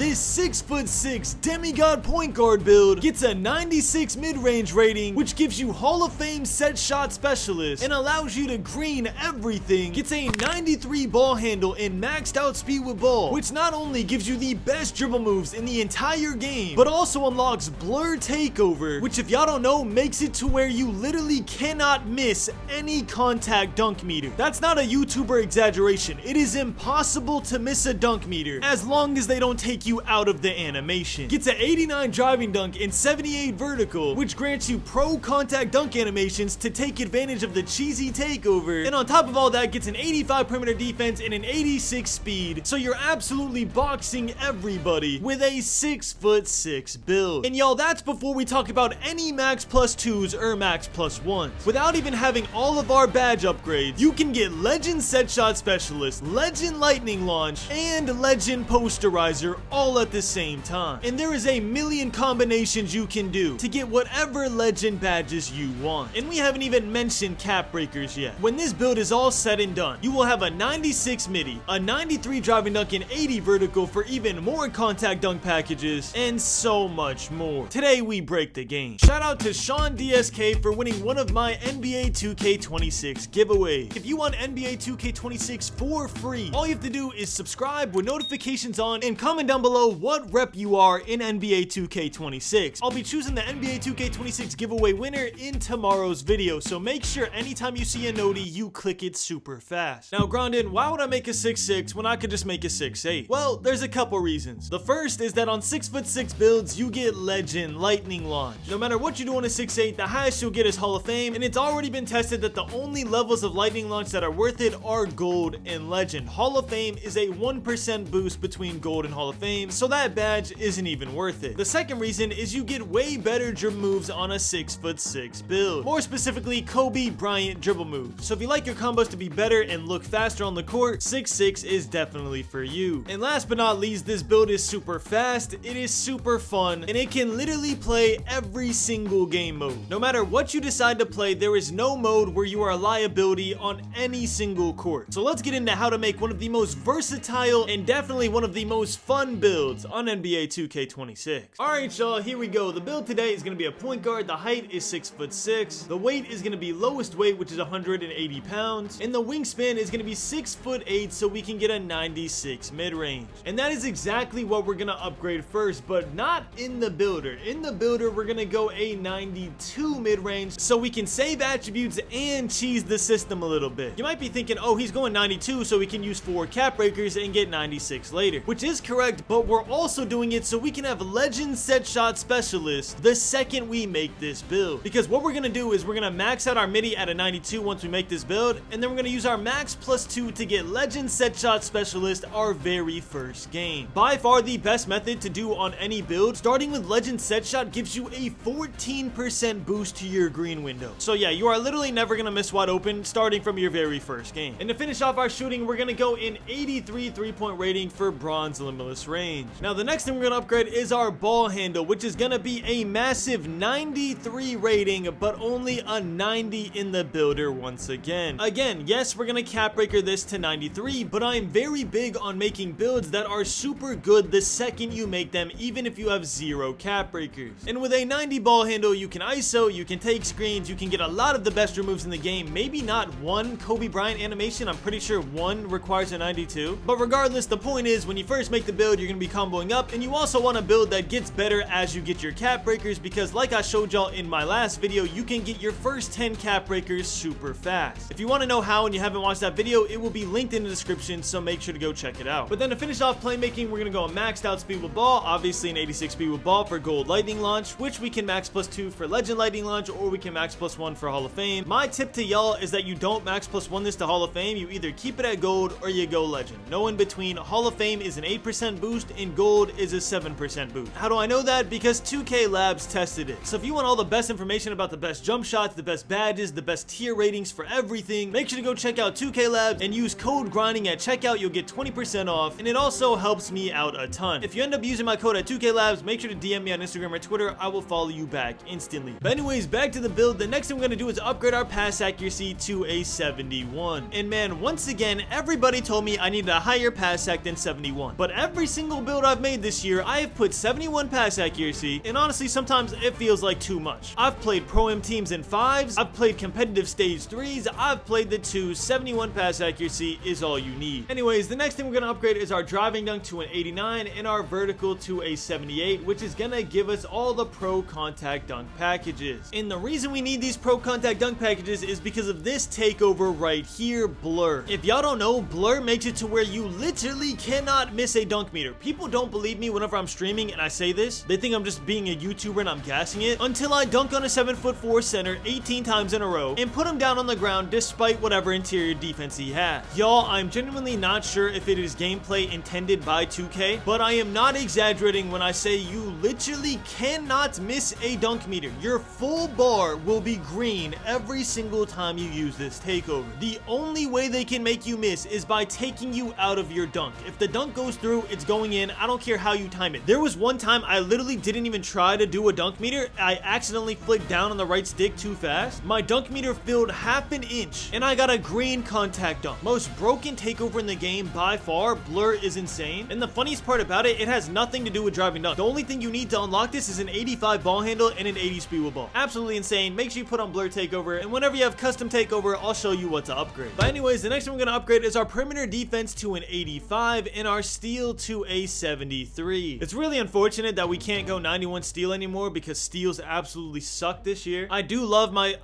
This 6'6" demigod point guard build gets a 96 mid-range rating, which gives you Hall of Fame set shot specialist and allows you to green everything. Gets a 93 ball handle and maxed out speed with ball, which not only gives you the best dribble moves in the entire game, but also unlocks blur takeover, which if y'all don't know, makes it to where you literally cannot miss any contact dunk meter. That's not a YouTuber exaggeration. It is impossible to miss a dunk meter as long as they don't take you out of the animation. Gets an 89 driving dunk and 78 vertical, which grants you pro contact dunk animations to take advantage of the cheesy takeover. And on top of all that, gets an 85 perimeter defense and an 86 speed. So you're absolutely boxing everybody with a 6'6" build. And y'all, that's before we talk about any max plus 2s or max plus 1s. Without even having all of our badge upgrades, you can get Legend Set Shot Specialist, Legend Lightning Launch, and Legend Posterizer all at the same time. And there is a million combinations you can do to get whatever Legend badges you want. And we haven't even mentioned cap breakers yet. When this build is all said and done, you will have a 96 midi, a 93 driving dunk, and 80 vertical for even more contact dunk packages, and so much more. Today we break the game. Shout out to Sean DSK for winning one of my NBA 2K26 giveaways. If you want NBA 2K26 for free, all you have to do is subscribe with notifications on and comment down below what rep you are in NBA 2K26. I'll be choosing the NBA 2K26 giveaway winner in tomorrow's video, so make sure anytime you see a noti, you click it super fast. Now, Grindin, why would I make a 6'6" when I could just make a 6'8"? Well, there's a couple reasons. The first is that on 6'6" builds, you get Legend Lightning Launch. No matter what you do on a 6'8", the highest you'll get is Hall of Fame, and it's already been tested that the only levels of Lightning Launch that are worth it are Gold and Legend. Hall of Fame is a 1% boost between Gold and Hall of Fame, so that badge isn't even worth it. The second reason is you get way better dribble moves on a 6'6" build. More specifically, Kobe Bryant dribble moves. So if you like your combos to be better and look faster on the court, 6'6" is definitely for you. And last but not least, this build is super fast, it is super fun, and it can literally play every single game mode. No matter what you decide to play, there is no mode where you are a liability on any single court. So let's get into how to make one of the most versatile and definitely one of the most fun builds on NBA 2K26. Alright y'all, here we go. The build today is going to be a point guard. The height is 6'6". The weight is going to be lowest weight, which is 180 pounds. And the wingspan is going to be 6'8", so we can get a 96 mid-range. And that is exactly what we're going to upgrade first, but not in the builder. In the builder, we're going to go a 92 mid-range, so we can save attributes and cheese the system a little bit. You might be thinking, oh, he's going 92, so we can use 4 cap breakers and get 96 later, which is correct, but we're also doing it so we can have Legend Set Shot Specialist the second we make this build. Because what we're going to do is we're going to max out our midi at a 92 once we make this build, and then we're going to use our max plus 2 to get Legend Set Shot Specialist our very first game. By far the best method to do on any build, starting with Legend Set Shot gives you a 14% boost to your green window. So yeah, you are literally never going to miss wide open starting from your very first game. And to finish off our shooting, we're going to go in 83 3-point rating for bronze limitless range. Now the next thing we're going to upgrade is our ball handle, which is going to be a massive 93 rating, but only a 90 in the builder once again. Again, yes, we're going to cap breaker this to 93, but I'm very big on making builds that are super good the second you make them, even if you have 0 cap breakers. And with a 90 ball handle, you can ISO, you can take screens, you can get a lot of the best removes in the game. Maybe not one Kobe Bryant animation, I'm pretty sure one requires a 92. But regardless, the point is when you first make the build, you're going to be comboing up, and you also want a build that gets better as you get your cap breakers, because like I showed y'all in my last video, you can get your first 10 cap breakers super fast. If you want to know how and you haven't watched that video, it will be linked in the description, so make sure to go check it out. But then to finish off playmaking, we're going to go a maxed out speed with ball, obviously an 86 speed with ball for Gold Lightning Launch, which we can max plus 2 for Legend Lightning Launch, or we can max plus 1 for Hall of Fame. My tip to y'all is that you don't max plus 1 this to Hall of Fame, you either keep it at Gold or you go Legend. No in between. Hall of Fame is an 8% boost and Gold is a 7% boost. How do I know that? Because 2K Labs tested it. So if you want all the best information about the best jump shots, the best badges, the best tier ratings for everything, make sure to go check out 2K Labs and use code grinding at checkout. You'll get 20% off, and it also helps me out a ton. If you end up using my code at 2K Labs, make sure to DM me on Instagram or Twitter. I will follow you back instantly. But anyways, back to the build. The next thing we're going to do is upgrade our pass accuracy to a 71. And man, once again, everybody told me I needed a higher pass act than 71. But every single single build I've made this year, I have put 71 pass accuracy, and honestly, sometimes it feels like too much. I've played Pro-Am teams in 5s, I've played competitive stage 3s, I've played the 2s, 71 pass accuracy is all you need. Anyways, the next thing we're gonna upgrade is our driving dunk to an 89 and our vertical to a 78, which is gonna give us all the pro contact dunk packages. And the reason we need these pro contact dunk packages is because of this takeover right here, blur. If y'all don't know, blur makes it to where you literally cannot miss a dunk meter. People don't believe me whenever I'm streaming and I say this. They think I'm just being a YouTuber and I'm gassing it, until I dunk on a 7'4" center 18 times in a row and put him down on the ground despite whatever interior defense he has. Y'all, I'm genuinely not sure if it is gameplay intended by 2K, but I am not exaggerating when I say you literally cannot miss a dunk meter. Your full bar will be green every single time you use this takeover. The only way they can make you miss is by taking you out of your dunk. If the dunk goes through, it's going in. I don't care how you time it. There was one time I literally didn't even try to do a dunk meter. I accidentally flicked down on the right stick too fast. My dunk meter filled half an inch and I got a green contact dunk. Most broken takeover in the game by far. Blur is insane. And the funniest part about it, it has nothing to do with driving dunk. The only thing you need to unlock this is an 85 ball handle and an 80 speed with ball. Absolutely insane. Make sure you put on blur takeover, and whenever you have custom takeover, I'll show you what to upgrade. But anyways, the next one we're gonna upgrade is our perimeter defense to an 85 and our steal to a 73. It's really unfortunate that we can't go 91 steal anymore because steals absolutely suck this year. I do love my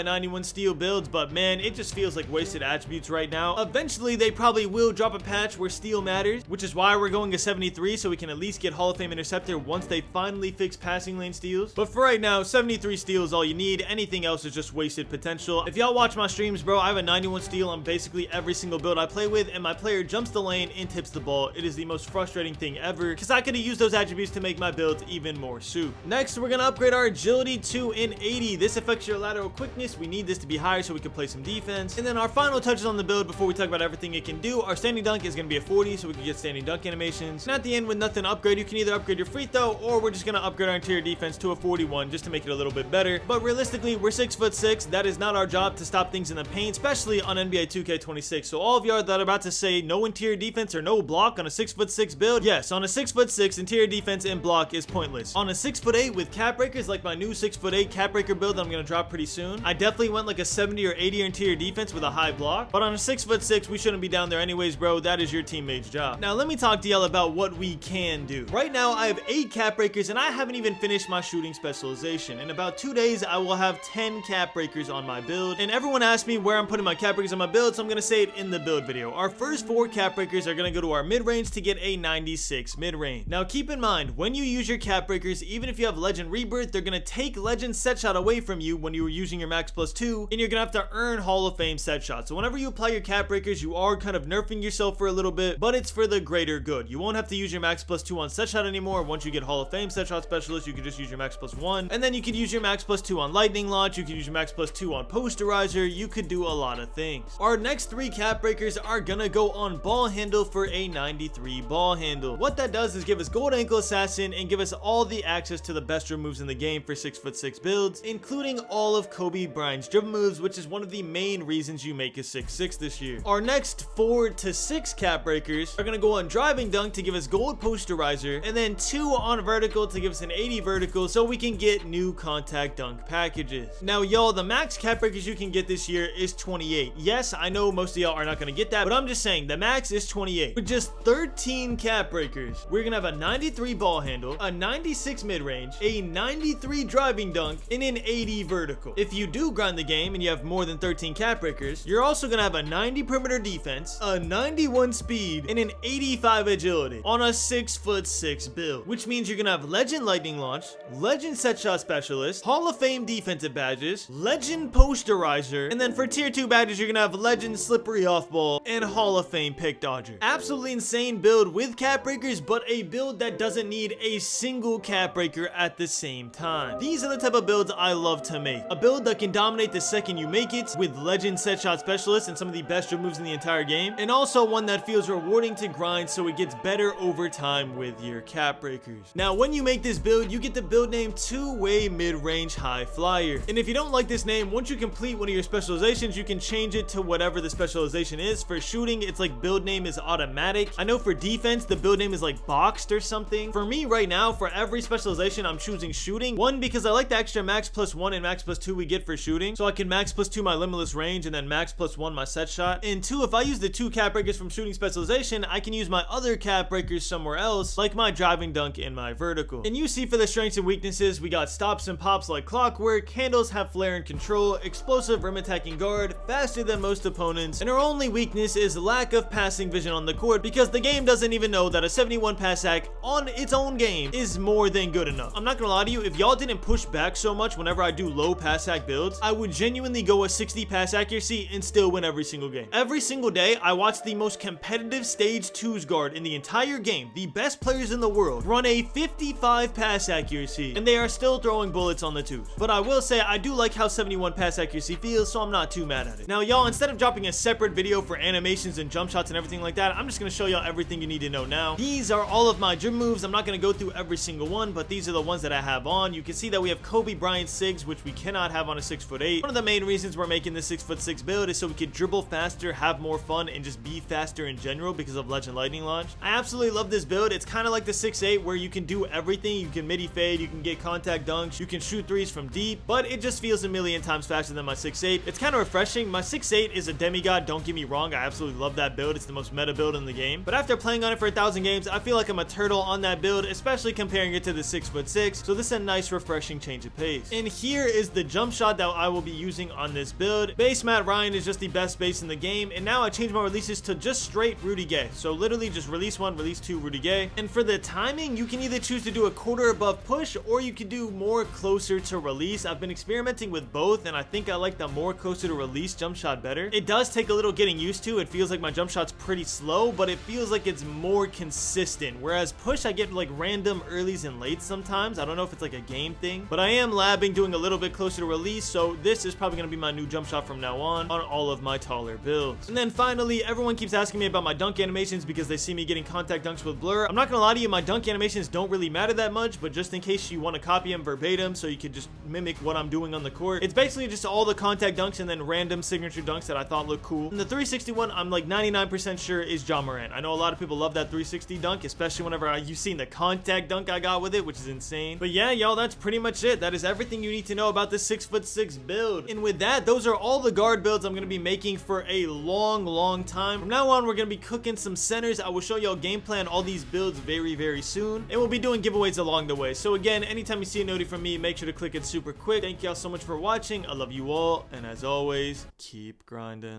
91 steal builds, but man, it just feels like wasted attributes right now. Eventually, they probably will drop a patch where steal matters, which is why we're going a 73 so we can at least get Hall of Fame interceptor once they finally fix passing lane steals. But for right now, 73 steal is all you need. Anything else is just wasted potential. If y'all watch my streams, bro, I have a 91 steal on basically every single build I play with, and my player jumps the lane and tips the ball. It is the most frustrating thing ever because I could have used those attributes to make my builds even more soup. Next, we're gonna upgrade our agility to an 80. This affects your lateral quickness. We need this to be higher so we can play some defense. And then our final touches on the build before we talk about everything it can do. Our standing dunk is gonna be a 40 so we can get standing dunk animations. And at the end, with nothing to upgrade, you can either upgrade your free throw or we're just gonna upgrade our interior defense to a 41 just to make it a little bit better. But realistically, we're 6'6". That is not our job to stop things in the paint, especially on NBA 2K26. So all of y'all that are about to say no interior defense or no block on a 6'6" build, yes, on a 6'6", interior defense and block is pointless. On a 6'8" with cap breakers, like my new 6'8" cap breaker build that I'm gonna drop pretty soon, I definitely went like a 70 or 80 interior defense with a high block. But on a 6'6", we shouldn't be down there anyways, bro. That is your teammate's job. Now let me talk to y'all about what we can do. Right now, I have 8 cap breakers and I haven't even finished my shooting specialization. In about 2 days, I will have 10 cap breakers on my build. And everyone asked me where I'm putting my cap breakers on my build, so I'm gonna say it in the build video. Our first 4 cap breakers are gonna go to our mid-range to get a 96 mid-range. Now keep in mind, when you use your cap breakers, even if you have Legend Rebirth, they're gonna take Legend set shot away from you when you were using your max +2, and you're gonna have to earn Hall of Fame set shot. So whenever you apply your cap breakers, you are kind of nerfing yourself for a little bit, but it's for the greater good. You won't have to use your max +2 on set shot anymore. Once you get Hall of Fame set shot specialist, you can just use your max +1, and then you could use your max +2 on lightning launch. You could use your max +2 on posterizer. You could do a lot of things. Our next 3 cap breakers are gonna go on ball handle for a 93 ball handle. What that does is give us gold ankle assassin and give us all the access to the best dribble moves in the game for 6'6" builds, including all of Kobe Bryant's dribble moves, which is one of the main reasons you make a 6'6" this year. Our next 4 to 6 cap breakers are gonna go on driving dunk to give us gold posterizer, and then 2 on vertical to give us an 80 vertical so we can get new contact dunk packages. Now y'all, the max cap breakers you can get this year is 28. Yes, I know most of y'all are not gonna get that, but I'm just saying the max is 28. With just 13 cap breakers, we're gonna have a 93 ball handle, a 96 mid-range, a 93 driving dunk, and an 80 vertical. If you do grind the game and you have more than 13 cap breakers, you're also gonna have a 90 perimeter defense, a 91 speed, and an 85 agility on a 6'6" build, which means you're gonna have Legend Lightning Launch, Legend Set Shot Specialist, Hall of Fame defensive badges, Legend Posterizer, and then for tier 2 badges, you're gonna have Legend Slippery Off Ball and Hall of Fame Pick Dodger. Absolutely insane build with cap breakers, but a build that doesn't need a single cap breaker at the same time. These are the type of builds I love to make. A build that can dominate the second you make it with Legend Set Shot Specialist and some of the best dribble moves in the entire game, and also one that feels rewarding to grind so it gets better over time with your cap breakers. Now when you make this build, you get the build name Two-Way Mid-Range High Flyer, and if you don't like this name, once you complete one of your specializations, you can change it to whatever the specialization is. For shooting, it's like build name is automatic. I know for defense defense, the build name is like boxed or something. For me right now, for every specialization, I'm choosing shooting. One, because I like the extra max +1 and max +2 we get for shooting, so I can max +2 my limitless range and then max +1 my set shot. And two, if I use the 2 cap breakers from shooting specialization, I can use my other cap breakers somewhere else, like my driving dunk and my vertical. And you see for the strengths and weaknesses, we got stops and pops like clockwork, handles have flare and control, explosive rim attacking guard, faster than most opponents, and our only weakness is lack of passing vision on the court, because the game doesn't even know that a 71 pass hack on its own game is more than good enough. I'm not gonna lie to you, if y'all didn't push back so much whenever I do low pass hack builds, I would genuinely go a 60 pass accuracy and still win every single game. Every single day, I watch the most competitive stage 2's guard in the entire game, the best players in the world, run a 55 pass accuracy, and they are still throwing bullets on the 2s. But I will say, I do like how 71 pass accuracy feels, so I'm not too mad at it. Now y'all, instead of dropping a separate video for animations and jump shots and everything like that, I'm just gonna show y'all everything you need to know now. These are all of my dribble moves. I'm not gonna go through every single one, but these are the ones that I have on. You can see that we have Kobe Bryant SIGs, which we cannot have on a 6'8". One of the main reasons we're making this 6'6" build is so we can dribble faster, have more fun, and just be faster in general because of Legend Lightning Launch. I absolutely love this build. It's kind of like the 6'8", where you can do everything. You can MIDDY fade, you can get contact dunks, you can shoot threes from deep, but it just feels a million times faster than my 6'8". It's kind of refreshing. My 6'8" is a demigod, don't get me wrong. I absolutely love that build. It's the most meta build in the game. But after playing on it for 1,000 games, I feel like I'm a turtle on that build, especially comparing it to the 6'6". So this is a nice, refreshing change of pace. And here is the jump shot that I will be using on this build. Base Matt Ryan is just the best base in the game, and now I changed my releases to just straight Rudy Gay. So literally just release 1, release 2, Rudy Gay. And for the timing, you can either choose to do a quarter above push, or you can do more closer to release. I've been experimenting with both, and I think I like the more closer to release jump shot better. It does take a little getting used to. It feels like my jump shot's pretty slow, but it feels like it's more consistent. Whereas push, I get like random earlies and lates sometimes. I don't know if it's like a game thing, but I am labbing doing a little bit closer to release, so this is probably going to be my new jump shot from now on all of my taller builds. And then finally, everyone keeps asking me about my dunk animations because they see me getting contact dunks with blur. I'm not gonna lie to you, my dunk animations don't really matter that much, but just in case you want to copy them verbatim so you could just mimic what I'm doing on the court, it's basically just all the contact dunks and then random signature dunks that I thought looked cool. And the 361, I'm like 99% sure is Ja Morant. I know a lot of people love that 360 dunk, especially whenever you've seen the contact dunk I got with it, which is insane. But yeah, y'all, that's pretty much it. That is everything you need to know about this 6'6" build. And with that, those are all the guard builds I'm gonna be making for a long time. From now on, we're gonna be cooking some centers. I will show y'all gameplay on all these builds very soon, and we'll be doing giveaways along the way. So again, anytime you see a noti from me, make sure to click it super quick. Thank y'all so much for watching. I love you all, and as always, keep grinding.